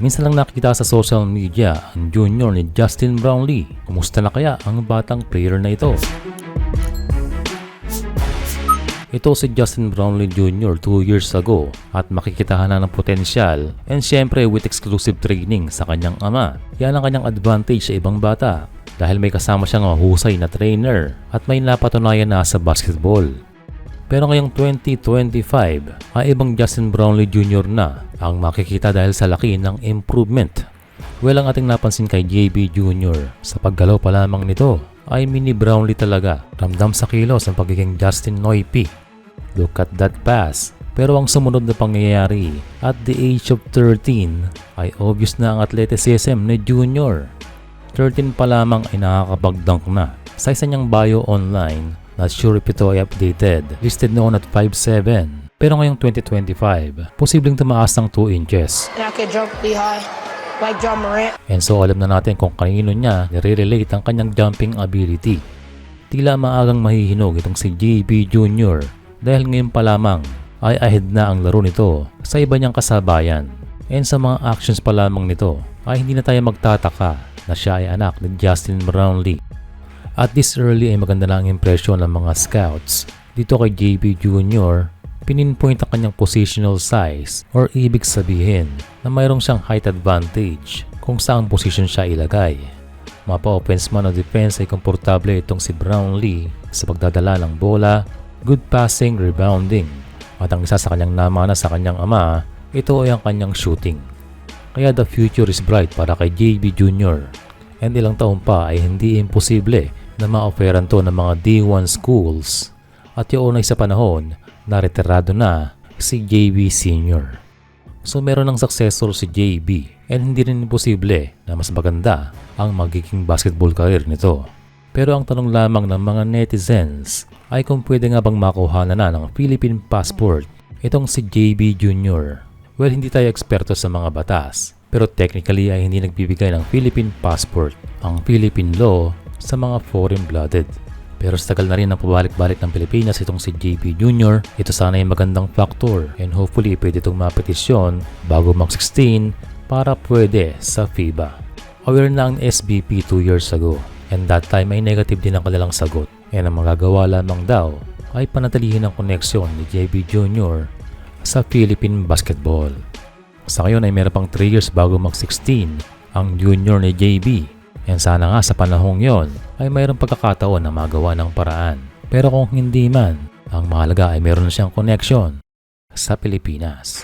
Minsan lang nakita sa social media ang junior ni Justin Brownlee. Kumusta na kaya ang batang player na ito? Ito si Justin Brownlee Jr. 2 years ago at makikitahan na ng potensyal and syempre with exclusive training sa kanyang ama. Yan ang kanyang advantage sa ibang bata dahil may kasama siyang mahusay na trainer at may napatunayan na sa basketball. Pero ngayong 2025 ay ibang Justin Brownlee Jr. na ang makikita dahil sa laki ng improvement. Well, ang ating napansin kay JB Jr. sa paggalaw pa lamang nito ay mini Brownlee talaga. Ramdam sa kilos ang pagiging Justin Noipy. Look at that pass. Pero ang sumunod na pangyayari at the age of 13 ay obvious na ang athleticism ni Junior. 13 pa lamang ay nakakapag-dunk na. Sa isa niyang bio online, not sure if ito ay updated, listed noon at 5'7". Pero ngayong 2025, posibleng tumaas ng 2 inches. And I could jump really high, like John Morant. And so alam na natin kung kanino niya nire-relate ang kanyang jumping ability. Tila maagang mahihinog itong si JB Jr. dahil ngayon pa lamang ay ahead na ang laro nito sa iba niyang kasabayan. And sa mga actions pa lamang nito ay hindi na tayo magtataka na siya ay anak ni Justin Brownlee. At this early ay maganda na ang impresyon ng mga scouts. Dito kay JB Jr., pininpoint ang kanyang positional size or ibig sabihin na mayroong siyang height advantage kung saan position siya ilagay. Mapa-offense man o defense ay komportable itong si Brownlee sa pagdadala ng bola, good passing, rebounding. At ang isa sa kanyang namana sa kanyang ama, ito ay ang kanyang shooting. Kaya the future is bright para kay JB Jr. And ilang taon pa ay hindi imposible na ma-offeran to ng mga D1 schools at yun ay sa panahon na retirado na si JB Sr. So meron ng successor si JB and hindi rin imposible na mas maganda ang magiging basketball career nito. Pero ang tanong lamang ng mga netizens ay kung pwede nga bang makuha na ng Philippine passport itong si JB Jr. Well, hindi tayo eksperto sa mga batas pero technically ay hindi nagbibigay ng Philippine passport ang Philippine law sa mga foreign-blooded. Pero sa tagal na rin ang pabalik-balik ng Pilipinas itong si JB Jr., ito sana ay magandang factor and hopefully pwede itong mapetisyon bago mag-16 para pwede sa FIBA. Aware na ang SBP 2 years ago and that time ay negative din ang kanilang sagot and ang magagawa lamang daw ay panatilihin ang koneksyon ni JB Jr. sa Philippine basketball. Sa ngayon ay meron pang 3 years bago mag-16 ang junior ni JB. And sana nga sa panahong yon ay mayroong pagkakataon na magawa ng paraan. Pero kung hindi man, ang mahalaga ay meron na siyang connection sa Pilipinas.